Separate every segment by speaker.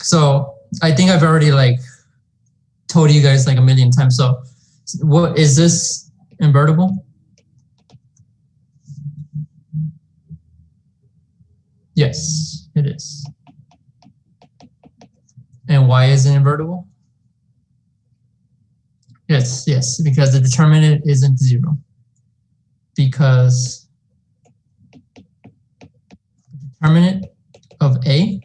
Speaker 1: So I think I've already like told you guys like a million times. So what is this invertible? Yes, it is. And why is it invertible? Yes, because the determinant isn't 0. Because the determinant of A,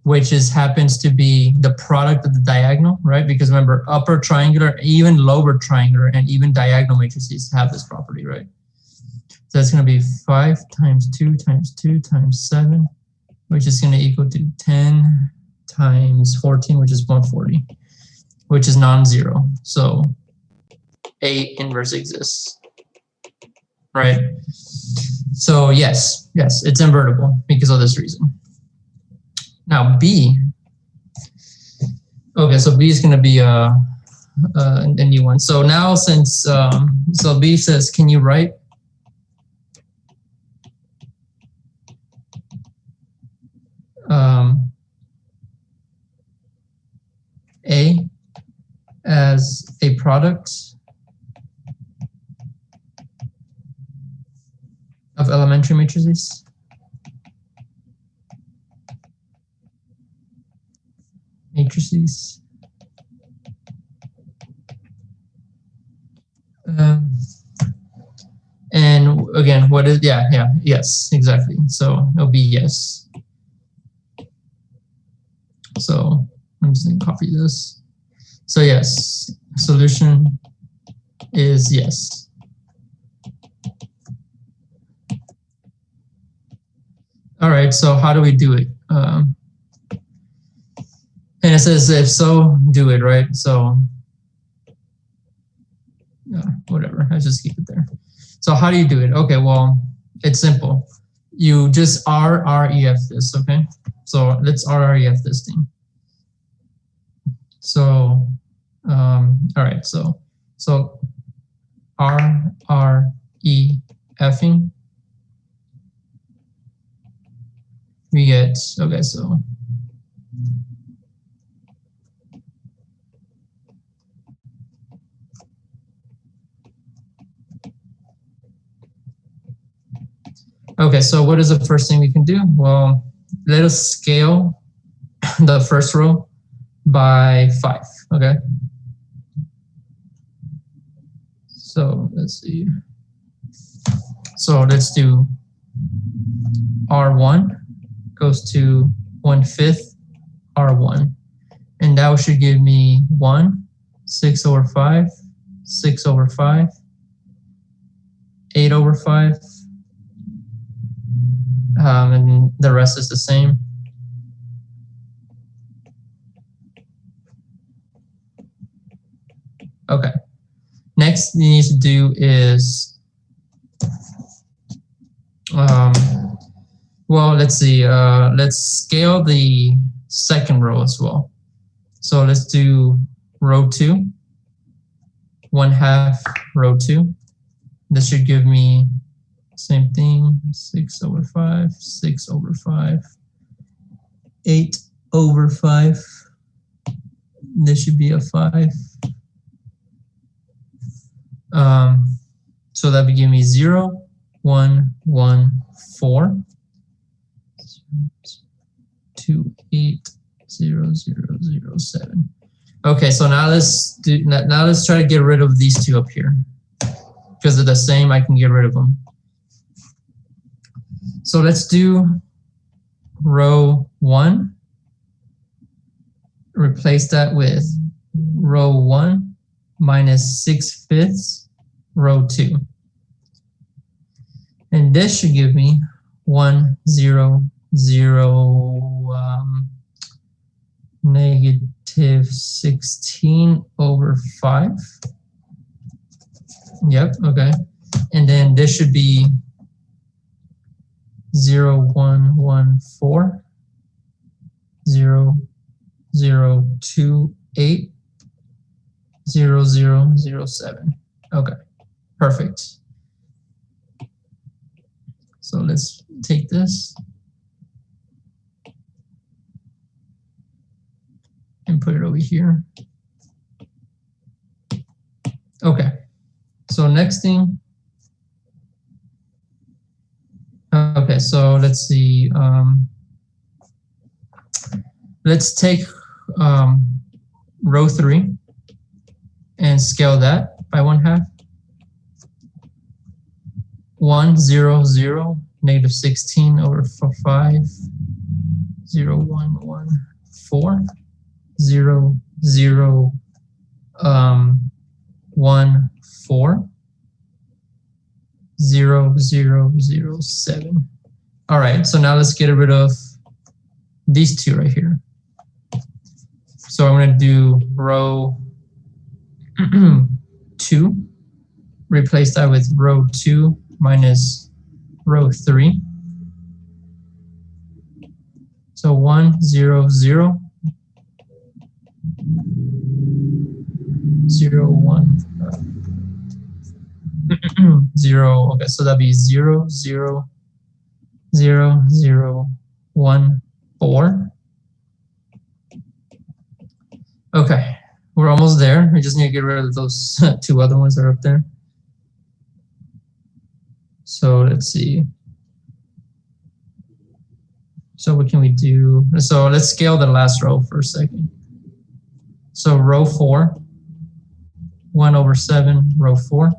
Speaker 1: which happens to be the product of the diagonal, right? Because remember, upper triangular, even lower triangular, and even diagonal matrices have this property, right? So that's going to be 5 times 2 times 2 times 7, which is going to equal to 10 times 14, which is 140, which is non-zero. So A inverse exists, right? So yes, it's invertible because of this reason. Now B, okay, so B is going to be a new one. So now since, so B says, can you write A as a product of elementary matrices? And again, what is, yes, exactly. So it'll be yes. So I'm just going to copy this. So yes, solution is yes. All right, so how do we do it? And it says if so, do it, right? So yeah, whatever, I just keep it there. So how do you do it? Okay, well, it's simple. You just RREF this, okay? So let's RREF this thing. So, all right, so RREFing, we get, okay, so okay, so what is the first thing we can do? Well, let us scale the first row by 5, okay? So let's see. So let's do R1 goes to 1/5 R1. And that should give me 1, 6 over 5, 6 over 5, 8 over 5, and the rest is the same. Okay. Next you need to do is, well, let's see. Let's scale the second row as well. So let's do row 2, 1/2 row 2. This should give me same thing, 6 over 5, 6 over 5, 8 over 5. This should be a 5. So that would give me 0, 1, 1, 4, 2, 8, 0, 0, 0, 7. Okay, so now let's try to get rid of these two up here. Because they're the same, I can get rid of them. So let's do row 1. Replace that with row 1 minus 6/5 row 2. And this should give me 1, 0, 0, negative 16 over 5. Yep, okay. And then this should be 0, 1, 1, 4, 0, 0, 2, 8, 0, 0, 0, 7. Okay, perfect. So let's take this. put it over here. Okay, so next thing. Okay, so let's see. Let's take row 3 and scale that by 1/2. 1, 0, 0, negative 16 over 5, 0, 1, 1, 4, 0, 0, 1, 4, 0, 0, 0, 7. All right, so now let's get rid of these two right here. So I'm going to do row 2, replace that with row 2 minus row 3. So 1, 0, 0, 0, 1, 0. Okay, so that'd be 0, 0, 0, 0, 1, 4. Okay, we're almost there. We just need to get rid of those two other ones that are up there. So let's see. So what can we do? So let's scale the last row for a second. So row 4, 1 over 7, row 4.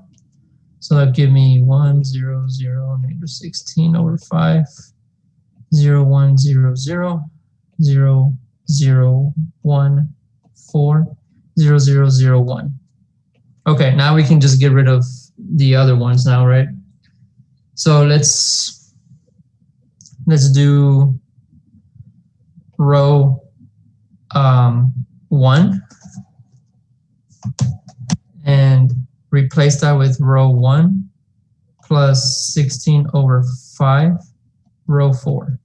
Speaker 1: So that'll give me 1, 0, 0, negative 16 over 5, 0, 1, 0, 0, 0, 0, 1, 4, 0, 0, 0, 1. Okay, now we can just get rid of the other ones now, right? So let's do row 1 and replace that with row 1 plus 16 over 5, row 4.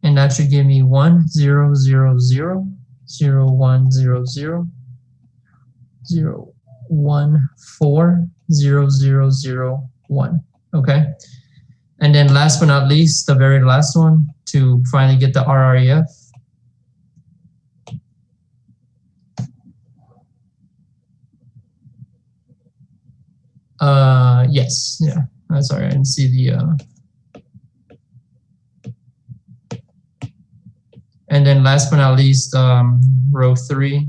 Speaker 1: And that should give me 1, 0, 0, 0, 0, 1, 0, 0, 0, 1, 4, 0, 0, 0, 1. Okay. And then last but not least, the very last one to finally get the RREF. Yes, yeah. Sorry, I didn't see the. And then last but not least, row 3.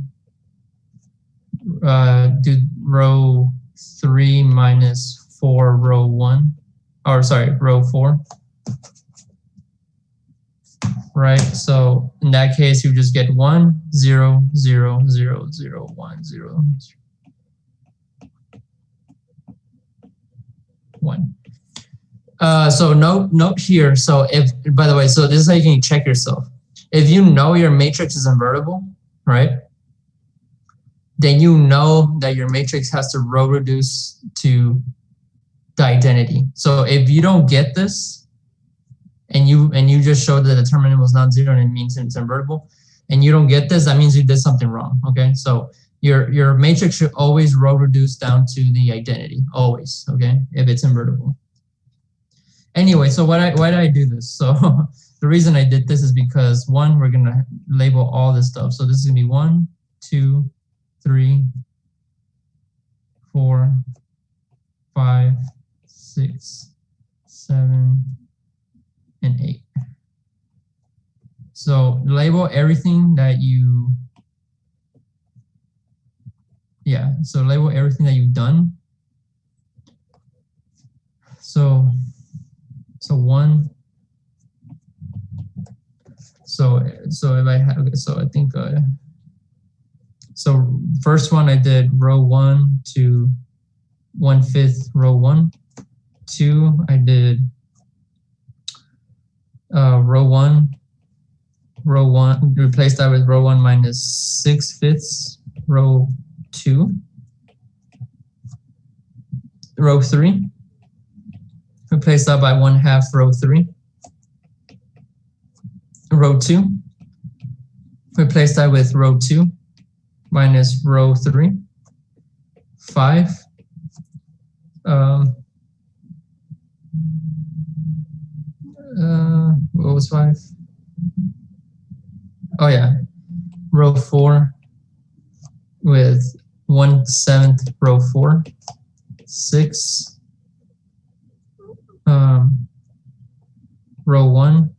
Speaker 1: Do row 3 minus 4, row 1. Or sorry, row 4. Right, so in that case, you just get 1, 0, 0, 0, 0, 1, 0, 1. So note here. So if, by the way, so this is how you can check yourself. If you know your matrix is invertible, right? Then you know that your matrix has to row reduce to the identity. So if you don't get this, and you just showed that the determinant was non-zero and it means it's invertible, and you don't get this, that means you did something wrong. Okay, so your matrix should always row reduce down to the identity, always. Okay, if it's invertible. Anyway, so why did I do this? So the reason I did this is because 1, we're gonna label all this stuff. So this is gonna be 1, 2, 3, 4, 5, 6, 7, and 8. So label everything that you, so label everything that you've done. So 1. So if I have, so I think, so first one I did row 1 to 1/5 row 1. 2, I did row 1, replace that with row 1 minus 6/5 row 2. Row 3, replace that by 1/2 row 3. Row 2, replace that with row 2 minus row 3. 5, what was 5? Oh yeah, row 4 with 1/7 row 4, 6 row 1,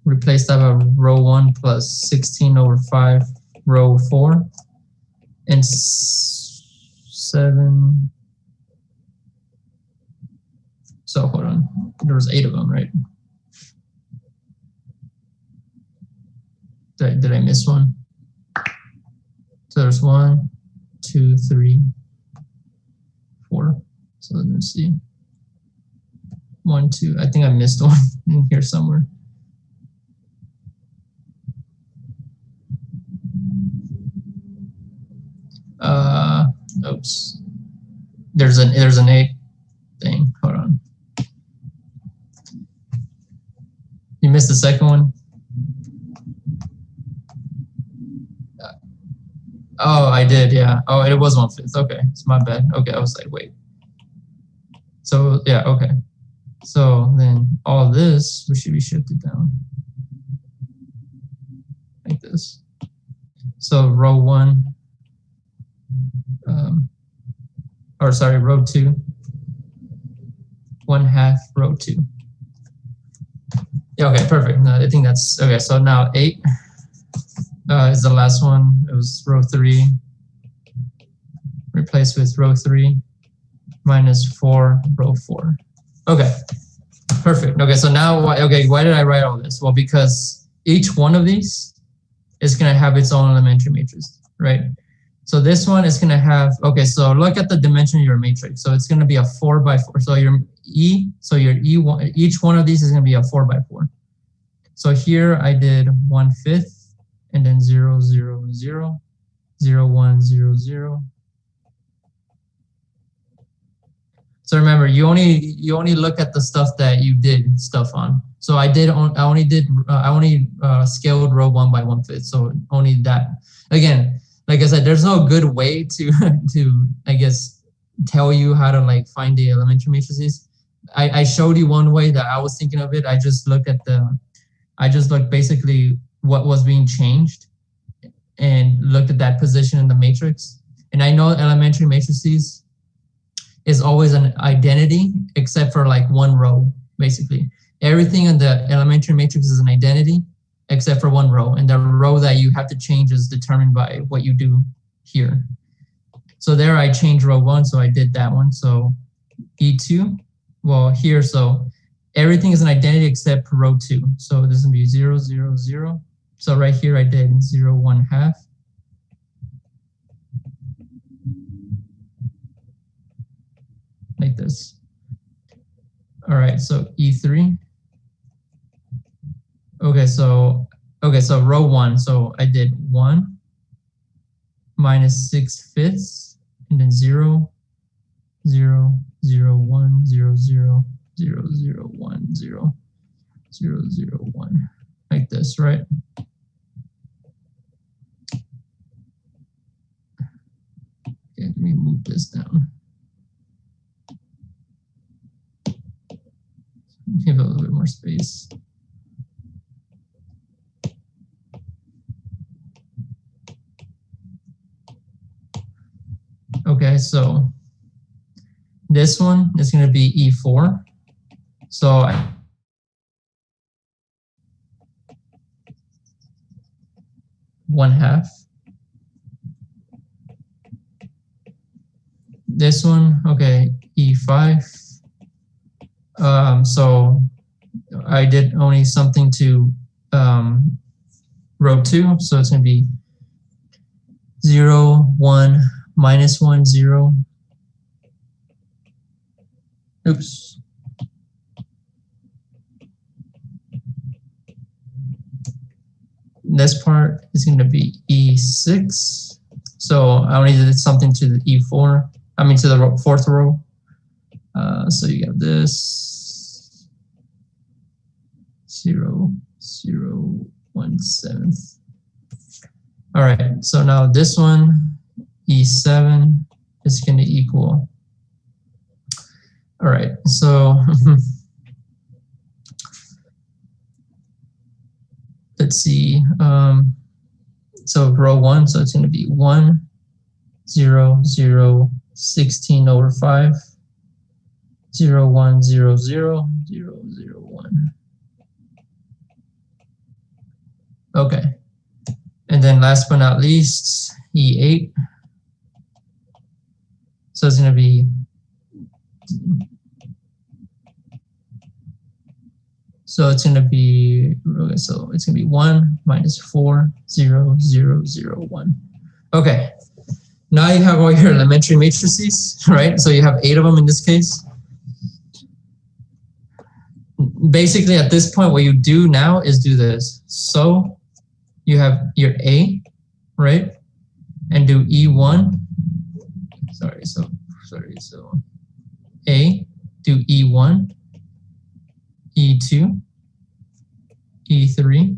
Speaker 1: replace that by row 1 plus 16/5 row 4, and 7. So hold on, there was 8 of them, right? Did I miss one? So there's 1, 2, 3, 4. So let me see. 1, 2. I think I missed one in here somewhere. Oops. There's an 8 thing. Hold on. You missed the second one? Oh, I did, yeah. Oh, it was 1/5. Okay, it's my bad. Okay, I was like, wait. So yeah, okay. So then all this we should be shifted down like this. So row 1, or sorry, row 2, 1/2 row 2. Yeah, okay, perfect. No, I think that's okay. So now 8 is the last one. It was row 3, replaced with row 3 minus 4 row 4. Okay, perfect. Okay, so now why did I write all this? Well, because each one of these is going to have its own elementary matrix, right? So this one is going to have, okay, so look at the dimension of your matrix. So it's going to be a 4x4. So your E1, each one of these is going to be a 4x4. So here I did 1/5 and then 0, 0, 0, 0, 1, 0, 0. So remember, you only look at the stuff that you did stuff on. So I only scaled row 1 by 1/5. So only that. Again, like I said, there's no good way to I guess tell you how to like find the elementary matrices. I showed you one way that I was thinking of it. I just looked basically what was being changed and looked at that position in the matrix. And I know elementary matrices is always an identity except for like one row, basically. Everything in the elementary matrix is an identity except for one row. And the row that you have to change is determined by what you do here. So there I changed row 1, so I did that one. So E2, well here, so everything is an identity except row 2. So this is gonna be 0, 0, 0. So right here I did 0, 1/2. Like this. All right, so E3. Okay, so row 1. So I did 1 minus 6/5, and then 0, 0, 0, 1, 0, 0, 0, 0, 1, 0, 0, 0, 1. Like this, right? Okay, let me move this down. Give it a little bit more space. Okay, so this one is going to be E4. So one half. This one, okay, E5. So I did only something to row 2, so it's going to be 0, 1, minus 1, 0. Oops. This part is going to be E6. So I only did something to the E4, I mean to the 4th row. So you got this 0, 0, 1/7. All right, so now this one, E7, is going to equal. All right, so let's see. So row 1, so it's going to be 1, 0, 0, 16 over 5, 0, 1, 0, 0, 0, 0, 1. Okay. And then last but not least, E8. So it's going to be okay, so it's going to be 1 minus 4, 0, 0, 0, 1. Okay. Now you have all your elementary matrices, right? So you have 8 of them in this case. Basically, at this point, what you do now is do this. So you have your A, right? And do E1. So A, do E1, E2, E3,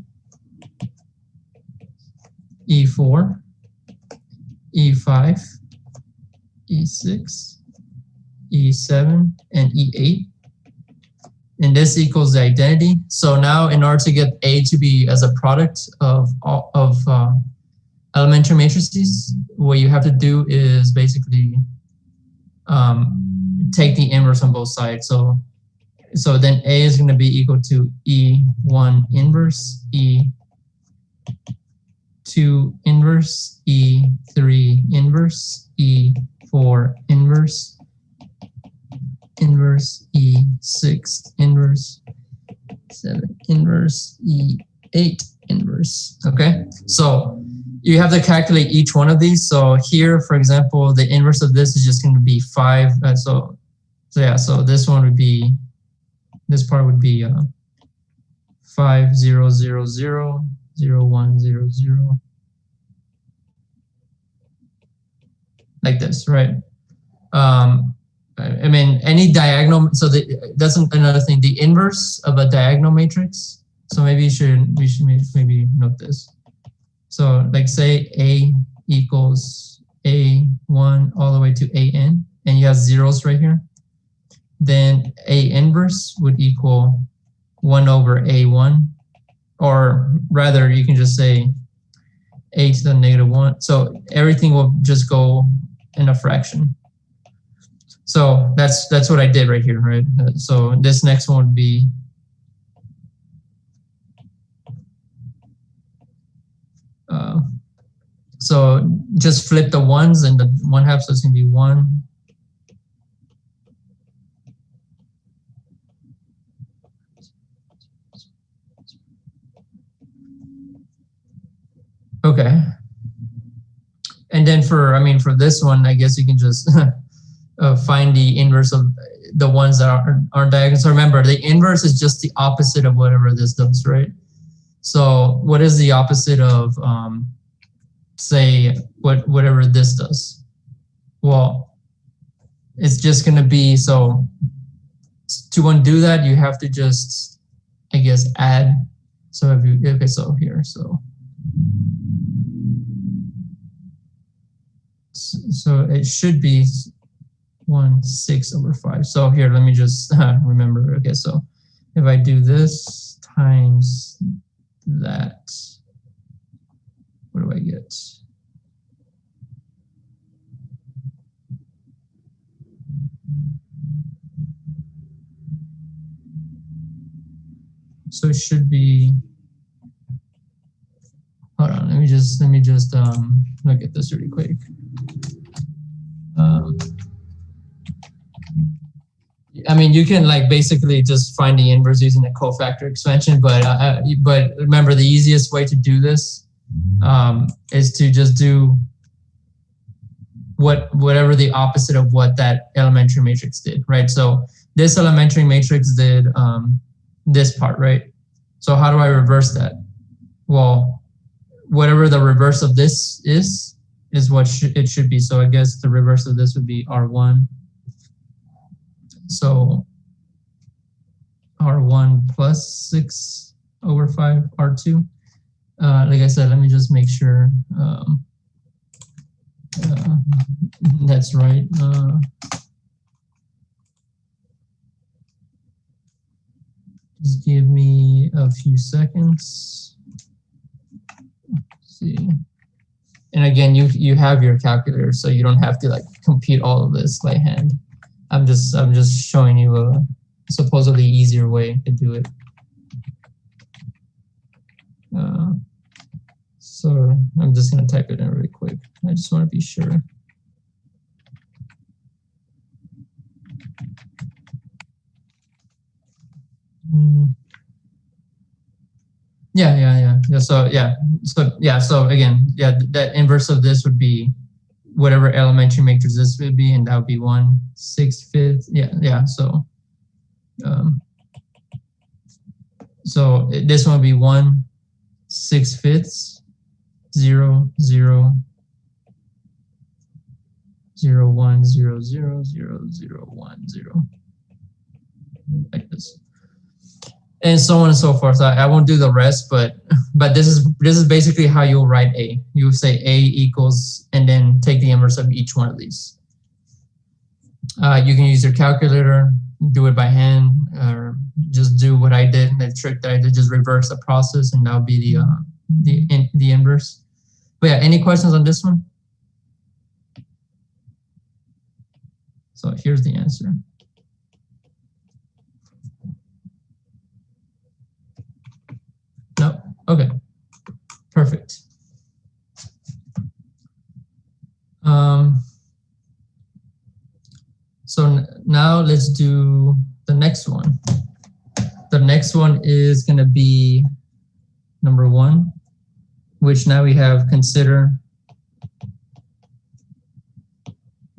Speaker 1: E4, E5, E6, E7, and E8. And this equals the identity. So now in order to get A to be as a product of elementary matrices, what you have to do is basically take the inverse on both sides. So then A is going to be equal to E1 inverse, E2 inverse, E3 inverse, E4 inverse, inverse, E6 inverse, 7 inverse, E8 inverse. Okay, so you have to calculate each one of these. So here, for example, the inverse of this is just going to be 5. So this one would be, this part would be 5, 0, 0, 0, 0, 1, 0, 0. Like this, right? I mean, any diagonal, so that's another thing, the inverse of a diagonal matrix. So maybe we should maybe note this. So like say A equals A1 all the way to AN, and you have zeros right here. Then A inverse would equal 1 over A1, or rather you can just say A to the negative 1. So everything will just go in a fraction. So that's what I did right here, right? So this next one would be so just flip the ones and the 1/2, so it's gonna be 1. Okay. And then for this one, I guess you can just find the inverse of the ones that aren't diagonal. So remember, the inverse is just the opposite of whatever this does, right? So what is the opposite of, say, whatever this does? Well, it's just going to be, so to undo that, you have to just, I guess, add. So if you, okay, so here, so it should be 1/6 over 5. So here, let me just remember. Okay, so if I do this times that, what do I get? So it should be, hold on, let me just look at this really quick. I mean, you can like basically just find the inverse using the cofactor expansion, but remember the easiest way to do this is to just do whatever the opposite of what that elementary matrix did, right? So this elementary matrix did this part, right? So how do I reverse that? Well, whatever the reverse of this is what it should be. So I guess the reverse of this would be R1. So R1 plus 6 over 5 R2. Like I said, let me just make sure that's right. Just give me a few seconds. see. And again, you have your calculator, so you don't have to like compute all of this by hand. I'm just showing you a supposedly easier way to do it. So I'm just gonna type it in really quick. I just want to be sure. Yeah. So again, that inverse of this would be whatever elementary matrix this would be, and that would be 1/6. Yeah. So this one would be 1/6, 0, 0, 0, 1, 0, 0, 0, 0, 1, 0, like this, and so on and so forth. I won't do the rest, but this is basically how you'll write A. You'll say A equals, and then take the inverse of each one of these. You can use your calculator, do it by hand, or just do what I did. The trick that I did, just reverse the process, and that'll be the inverse. But yeah, any questions on this one? So here's the answer. No? Okay. Perfect. So now let's do the next one. The next one is going to be number 1, which now we have consider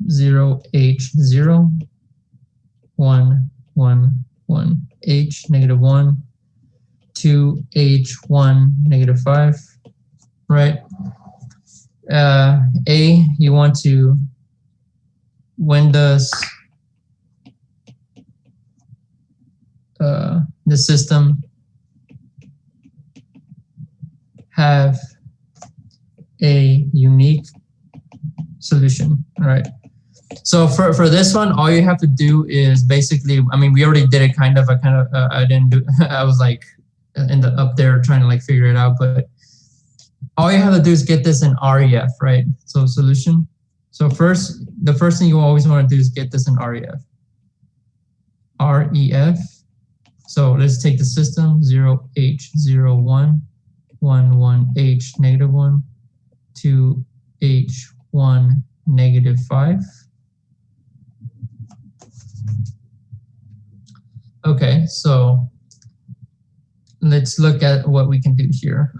Speaker 1: 0h0 1 1 1 h -1 2h1 -5, right? A, you want to, when does the system have a unique solution, right? So for this one, all you have to do is basically, I mean, we already did it kind of. I didn't do. I was like up there trying to like figure it out, but all you have to do is get this in REF, right? So solution. So the first thing you always want to do is get this in REF. REF. So let's take the system 0h01 11h -1 2h1 -5. Okay, so let's look at what we can do here.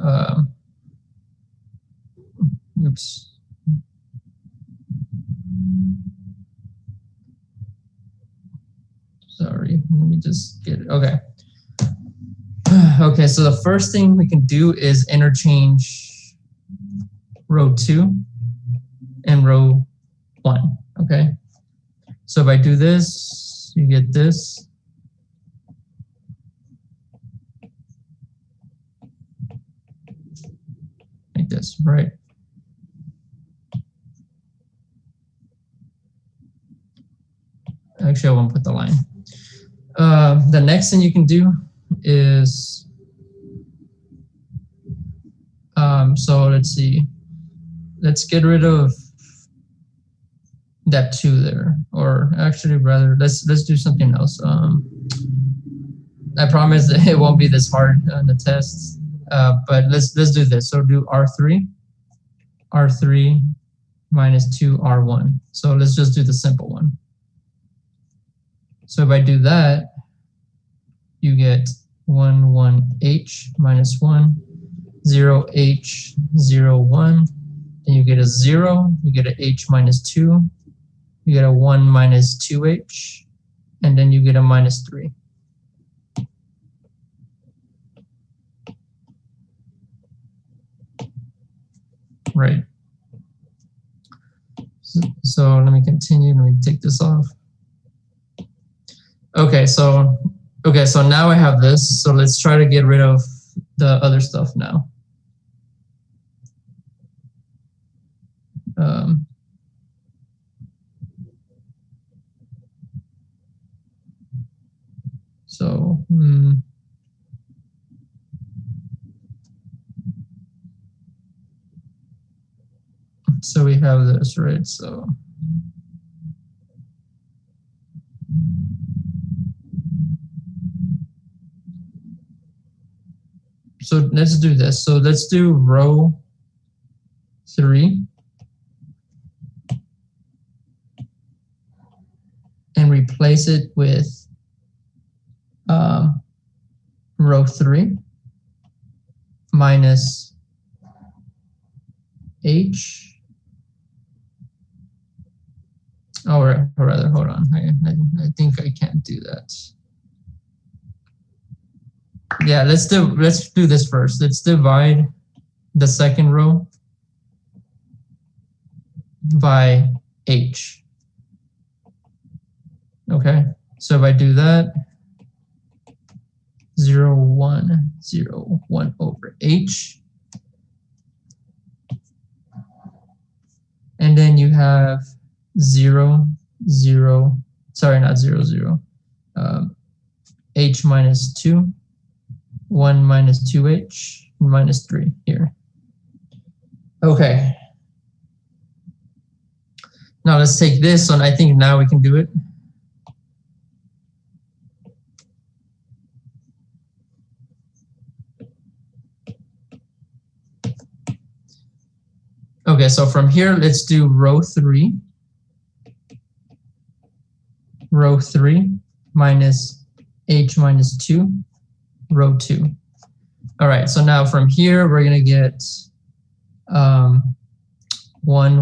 Speaker 1: Oops. Sorry, let me just get it. Okay. Okay, so the first thing we can do is interchange row 2 and row 1, okay? So if I do this, you get this. Like this, right? Actually, I won't put the line. The next thing you can do is, so let's see, let's get rid of that 2 there, or actually rather, let's do something else. I promise that it won't be this hard on the test, but let's do this. So do R3 minus 2R1. So let's just do the simple one. So if I do that, you get 1h minus 1, 0h01, then you get a 0, you get a h minus 2, you get a 1 minus 2h, and then you get a minus 3. Right. So let me continue, let me take this off. Okay, so now I have this. So let's try to get rid of the other stuff now. So we have this, right? So let's do this. So let's do row 3 and replace it with row 3 minus h. Or rather, hold on. I think I can't do that. Yeah, let's do this first. Let's divide the second row by h. Okay, so if I do that, 0, 1, 0, 1 over h. And then you have 0, 0, sorry, not 0, 0, h minus 2, 1 minus 2h, minus 3 here. Okay. Now let's take this one. I think now we can do it. Okay, so from here, let's do row 3. Row 3 minus h minus 2, row 2. All right, so now from here, we're going to get 1,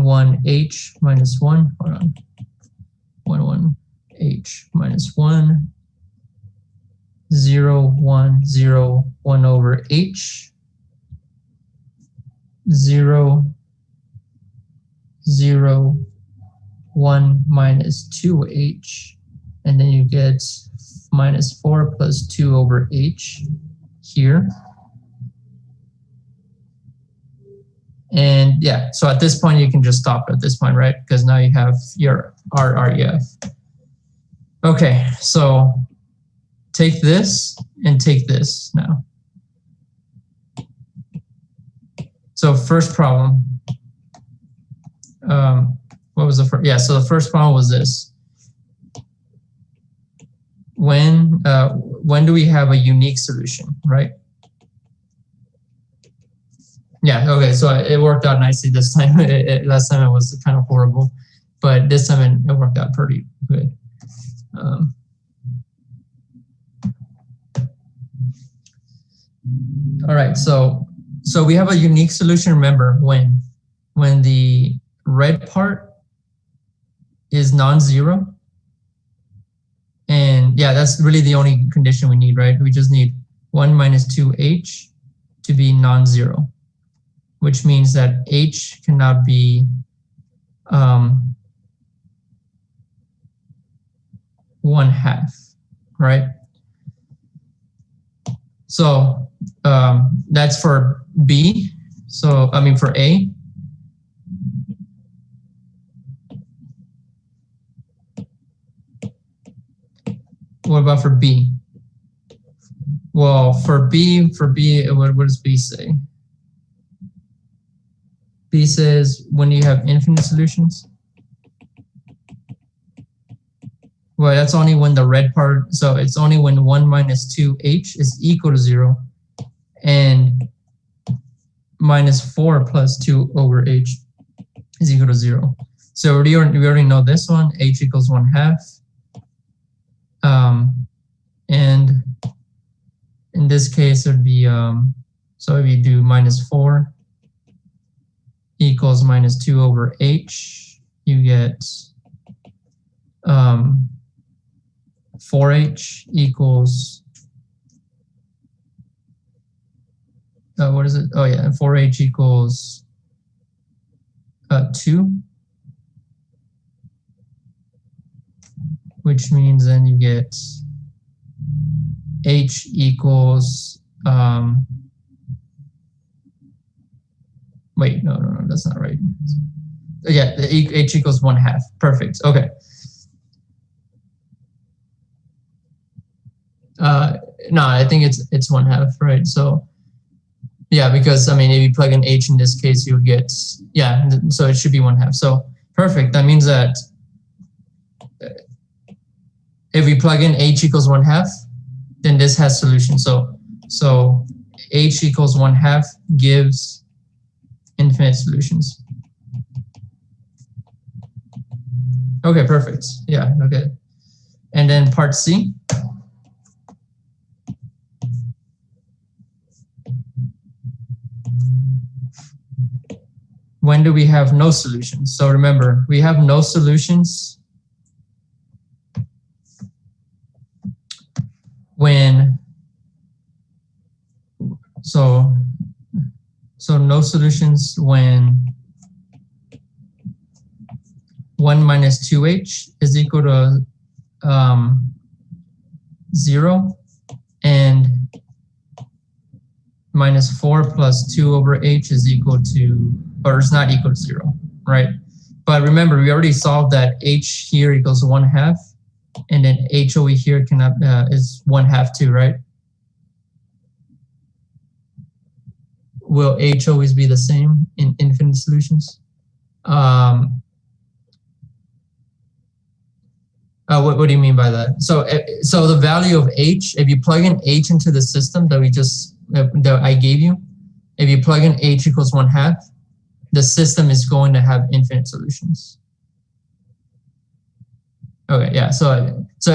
Speaker 1: 1, h minus 1. Hold on. 1, 1, h minus 1. 0, 1, 0, 1 over h. 0, 0, 1 minus 2h. And then you get minus 4 plus 2 over h here. And yeah, so at this point, you can just stop at this point, right? Because now you have your RREF. Okay, so take this and take this now. So first problem. What was the first? Yeah, so the first problem was this. When do we have a unique solution, right? Yeah, okay, so it worked out nicely this time. Last time it was kind of horrible, but this time it worked out pretty good. All right, so we have a unique solution. Remember, when the red part is non-zero, and yeah, that's really the only condition we need, right? We just need 1 minus 2h to be non-zero, which means that h cannot be 1/2, right? So that's for B. So I mean for A. What about for B? Well, for B, what does B say? B says when you have infinite solutions. Well, that's only when the red part, so it's only when 1 minus 2h is equal to 0 and minus 4 plus 2 over h is equal to 0. So we already know this one, h equals 1/2. And in this case, it would be, so if you do minus 4 equals minus 2 over h, you get 4h equals, what is it? Oh yeah, 4h equals 2, which means then you get h equals, wait, no, that's not right. Yeah, h equals 1/2. Perfect. Okay. No, I think it's 1/2, right? So Yeah, because I mean, if you plug in h in this case, you'll get, yeah, so it should be 1/2. So perfect. That means that if we plug in h equals 1/2, then this has solution. So h equals 1/2 gives infinite solutions. Okay, perfect. Yeah, okay. And then part C. When do we have no solutions? So remember, we have no solutions when, so no solutions when 1 minus 2h is equal to 0, and minus 4 plus 2 over h is equal to, or is not equal to 0, right? But remember, we already solved that h here equals 1/2, and then h over here cannot is 1/2 too, right? Will h always be the same in infinite solutions? What do you mean by that? So the value of h, if you plug in h into the system that we just that I gave you, if you plug in h equals 1/2, the system is going to have infinite solutions. Okay, yeah. So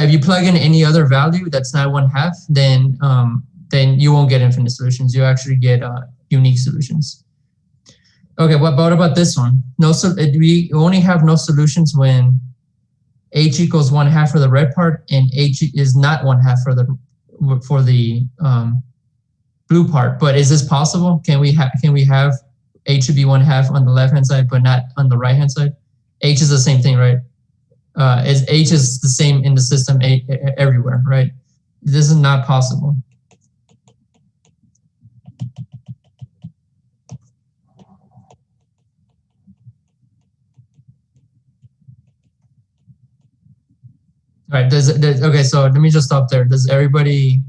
Speaker 1: if you plug in any other value that's not 1/2, then you won't get infinite solutions. You actually get unique solutions. Okay, what about this one? No, so we only have no solutions when h equals 1/2 for the red part and h is not 1/2 for the blue part. But is this possible? Can we have h to be 1/2 on the left hand side but not on the right hand side? H is the same thing, right? H is the same in the system everywhere, right? This is not possible. All right, okay, so let me just stop there. Does everybody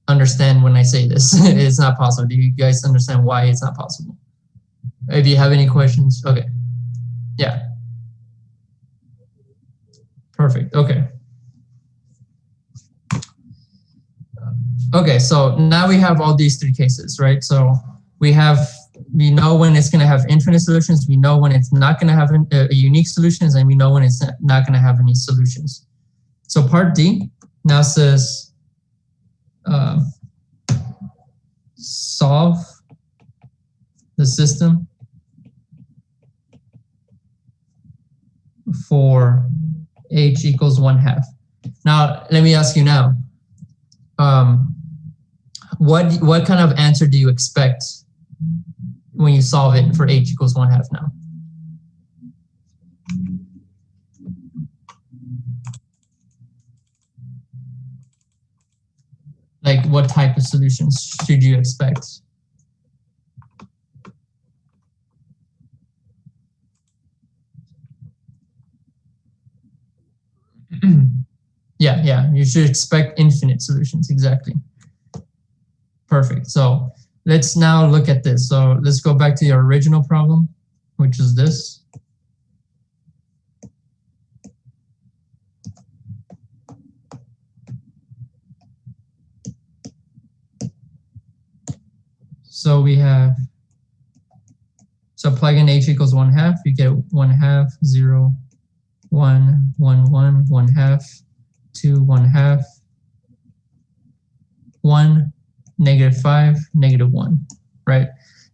Speaker 1: understand when I say this? It's not possible. Do you guys understand why it's not possible? If you have any questions, okay. Yeah. Perfect, okay. Okay, so now we have all these three cases, right? So we know when it's going to have infinite solutions, we know when it's not going to have a unique solutions, and we know when it's not going to have any solutions. So part D now says solve the system for h equals 1/2. Now, let me ask you now, what kind of answer do you expect when you solve it for h equals 1/2 now? Like, what type of solutions should you expect? Yeah, you should expect infinite solutions, exactly. Perfect. So let's now look at this. So let's go back to the original problem, which is this. So we have, so plug in h equals 1/2, you get 1/2, 0, 1, 1, 1, 1/2, 2, 1/2, 1, -5, -1, right?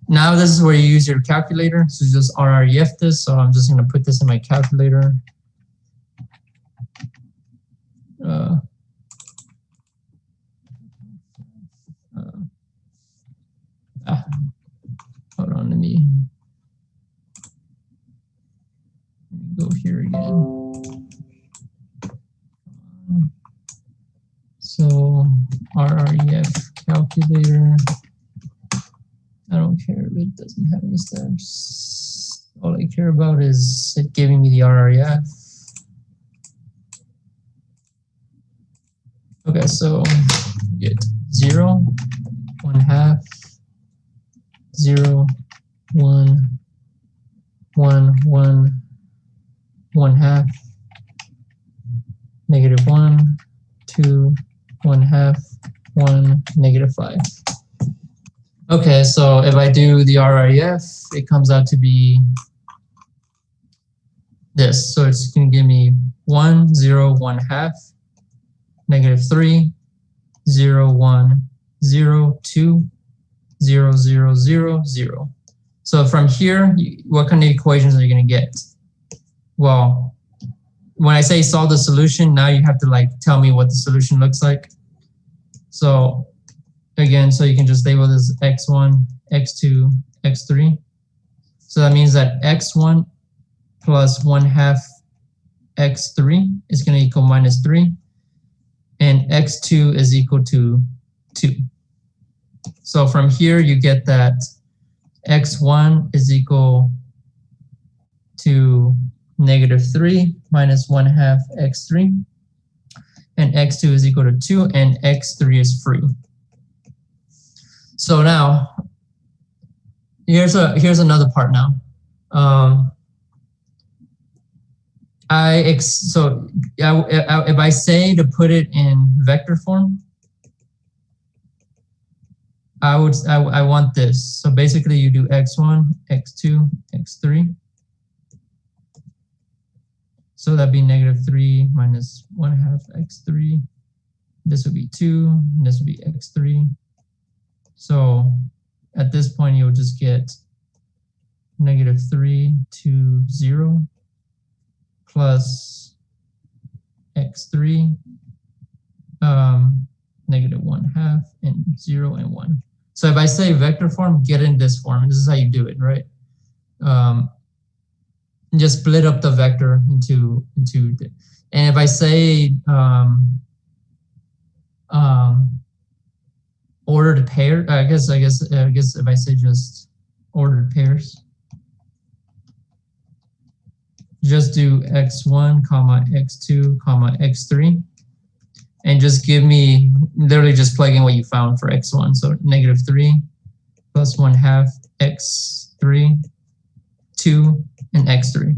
Speaker 1: Now this is where you use your calculator. So just RREF this. So I'm just going to put this in my calculator. Hold on, let me go here again. So RREF calculator. I don't care if it doesn't have any steps. All I care about is it giving me the RREF. Okay, so you get 0, 1/2, 0, 1, 1, 1, 1/2, -1, 2, 1/2, 1, -5. Okay, so if I do the RIF, it comes out to be this. So it's going to give me 1, 0, 1/2, -3, 0, 1, 0, 2, 0, 0, 0, 0. So from here, what kind of equations are you going to get? Well, when I say solve the solution, now you have to like tell me what the solution looks like. So again, so you can just label this x1, x2, x3. So that means that x1 plus 1/2 x3 is going to equal -3, and x2 is equal to 2. So from here, you get that x1 is equal to -3 minus 1/2 x3, and x2 is equal to 2, and x3 is free. So now, here's another part now. If I say to put it in vector form, I want this. So basically, you do x1, x2, x3. So that'd be -3 minus 1/2 x3. This would be 2. And this would be x3. So at this point, you'll just get -3 to 0 plus x3, -1/2 and 0 and 1. So if I say vector form, get in this form. This is how you do it, right? Just split up the vector into and if I say ordered pair, I guess if I say just ordered pairs, just do x1, x2, x3, and just give me literally just plug in what you found for x1. So -3 plus 1/2 x3, 2, and x3.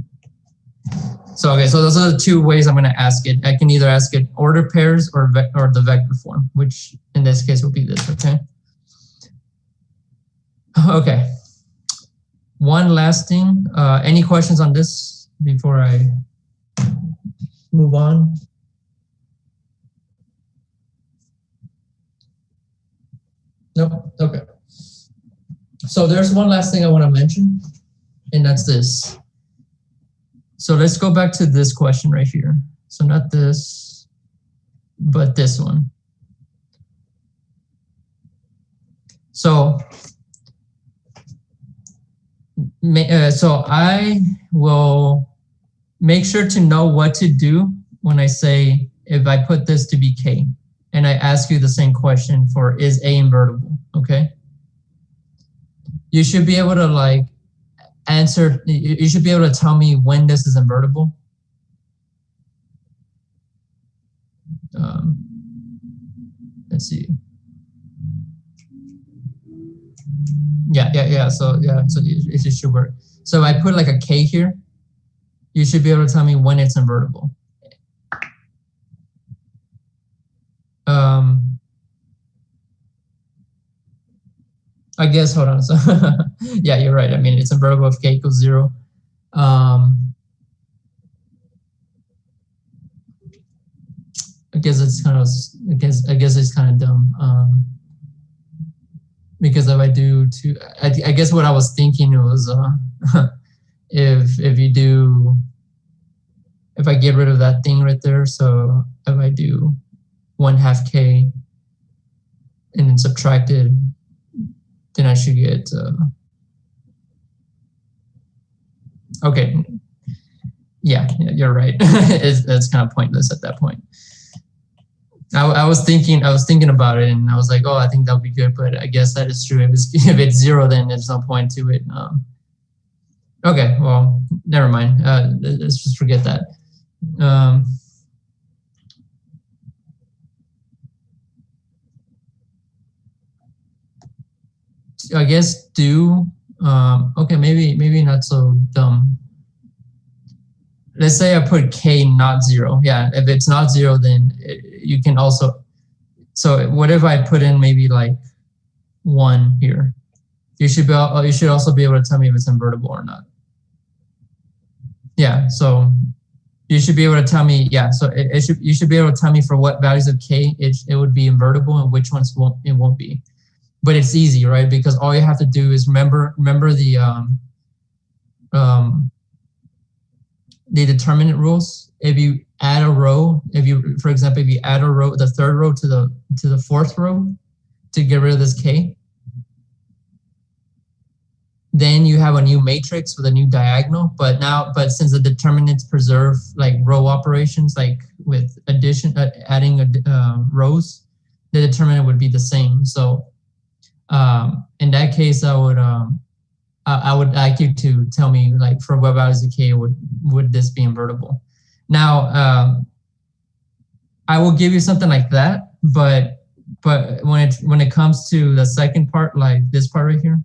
Speaker 1: So okay, so those are the two ways I'm going to ask it. I can either ask it order pairs or the vector form, which in this case will be this. Okay. Okay. One last thing. Any questions on this before I move on? Nope. Okay. So there's one last thing I want to mention, and that's this. So let's go back to this question right here. So not this, but this one. So, I will make sure to know what to do when I say if I put this to be K, and I ask you the same question for is A invertible, okay? You should be able to like answer, you should be able to tell me when this is invertible. Let's see. Yeah. So it should work. So if I put like a K here, you should be able to tell me when it's invertible. I guess, hold on. So yeah, you're right. I mean, it's invertible if K equals 0. I guess it's kind of, I guess it's kind of dumb. Because if I do two, I guess what I was thinking was, if I get rid of that thing right there, so if I do 1/2 K and then subtract it, then I should get, okay. Yeah, you're right. It's kind of pointless at that point. I was thinking about it, and I was like, oh, I think that'll be good, but I guess that is true. If it's 0, then there's no point to it. Okay, well, never mind. Let's just forget that. I guess do, okay, maybe not so dumb. Let's say I put K not 0. Yeah, if it's not 0, then you can also, so what if I put in maybe like 1 here? You should also be able to tell me if it's invertible or not. Yeah, so you should be able to tell me, yeah, so you should be able to tell me for what values of K it would be invertible and which ones it won't be. But it's easy, right? Because all you have to do is remember the determinant rules. If you add a row, for example, if you add a row, the third row to the fourth row to get rid of this K, then you have a new matrix with a new diagonal. But since the determinants preserve like row operations, like with addition, adding rows, the determinant would be the same. So in that case, I would like you to tell me, like, for what values of K would this be invertible? Now, I will give you something like that, but when it comes to the second part, like this part right here,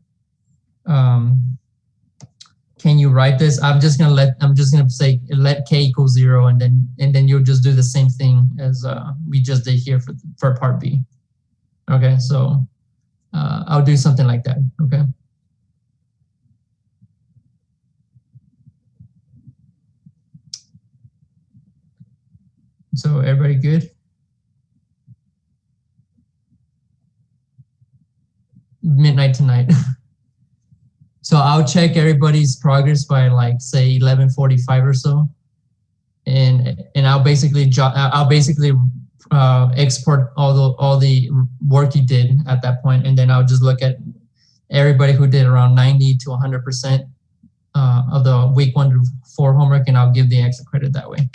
Speaker 1: can you write this? I'm just gonna say let K equal 0, and then you'll just do the same thing as we just did here for part B. Okay, so I'll do something like that. Okay. So everybody good? Midnight tonight. So I'll check everybody's progress by like say 11:45 or so, and I'll basically export all the work you did at that point, and then I'll just look at everybody who did around 90 to 100% of the week 1 to 4 homework, and I'll give the extra credit that way.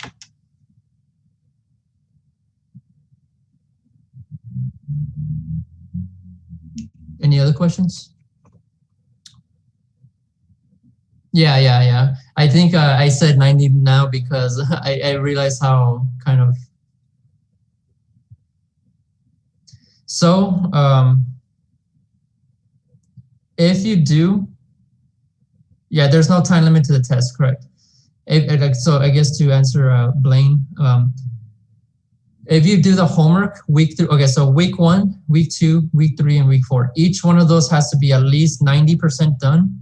Speaker 1: Any other questions? Yeah. I think I said 90 now because I realized how kind of. So if you do, yeah, there's no time limit to the test, correct? So I guess to answer Blaine, if you do the homework week 3, okay, so week 1, week 2, week 3, and week 4, each one of those has to be at least 90% done.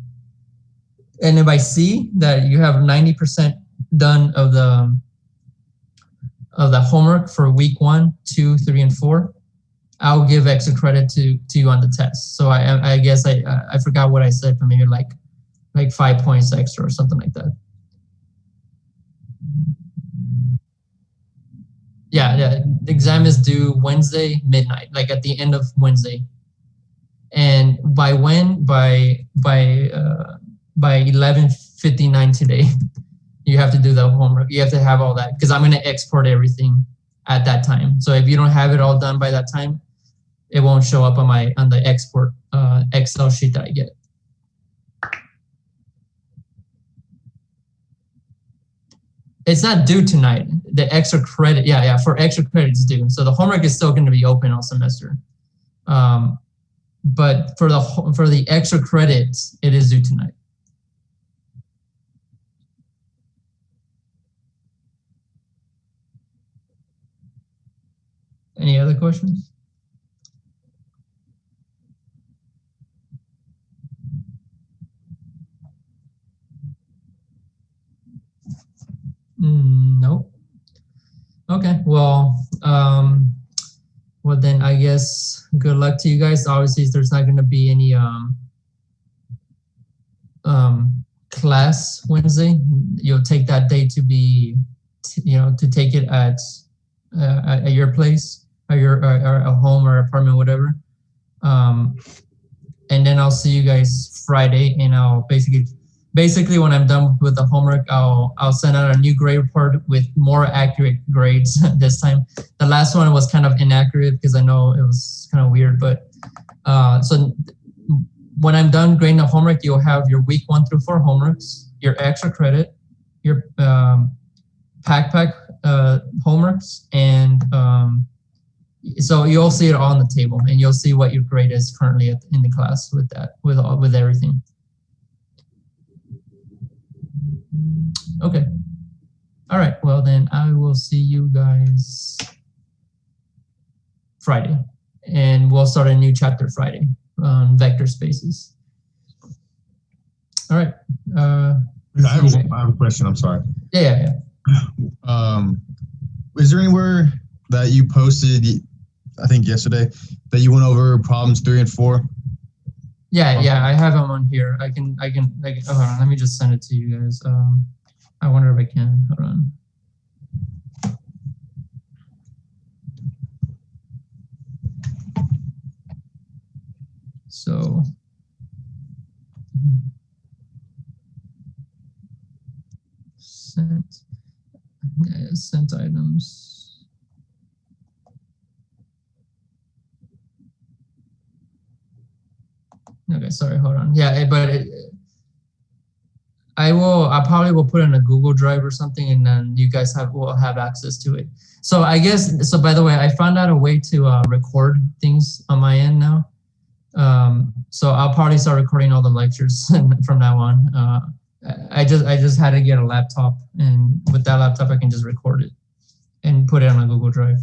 Speaker 1: And if I see that you have 90% done of the homework for week 1, 2, 3, and 4, I'll give extra credit to you on the test. So I guess I forgot what I said, but maybe like 5 points extra or something like that. Yeah, the exam is due Wednesday midnight, like at the end of Wednesday. And by when? By 11:59 today, you have to do the homework. You have to have all that because I'm going to export everything at that time. So if you don't have it all done by that time, it won't show up on the export Excel sheet that I get. It's not due tonight. The extra credit, yeah, for extra credit it's due. So the homework is still going to be open all semester. But for the extra credits, it is due tonight. Any other questions? Nope. Okay, well, then I guess good luck to you guys. Obviously, there's not going to be any class Wednesday. You'll take that day to be, to take it at your place, or a home or apartment, whatever. And then I'll see you guys Friday, and I'll basically when I'm done with the homework, I'll send out a new grade report with more accurate grades this time. The last one was kind of inaccurate because I know it was kind of weird, but so when I'm done grading the homework, you'll have your week 1 through 4 homeworks, your extra credit, your pack homeworks, and So you'll see it on the table, and you'll see what your grade is currently in the class with that, with everything. Okay. All right. Well, then I will see you guys Friday, and we'll start a new chapter Friday on vector spaces. All right.
Speaker 2: I have a question. I'm sorry.
Speaker 1: Yeah.
Speaker 2: Is there anywhere that you posted, I think yesterday, that you went over problems 3 and 4?
Speaker 1: Yeah, I have them on here. I can. Hold on, let me just send it to you guys. I wonder if I can. Hold on. So. Sent items. Okay, sorry, hold on. Yeah, but I probably will put it in a Google Drive or something, and then you guys will have access to it. So I guess, so by the way, I found out a way to record things on my end now. So I'll probably start recording all the lectures from now on. I just had to get a laptop, and with that laptop I can just record it and put it on a Google Drive.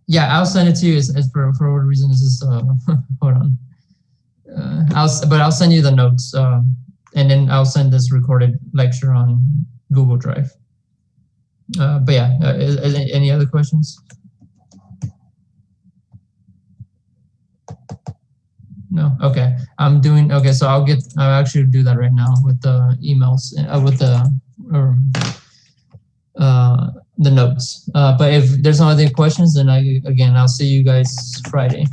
Speaker 1: Yeah, I'll send it to you as for whatever reason this is. Hold on. I'll send you the notes, and then I'll send this recorded lecture on Google Drive. But yeah, any other questions? No. Okay. Okay. So I'll actually do that right now with the emails, with the notes. But if there's no other questions, then I'll see you guys Friday.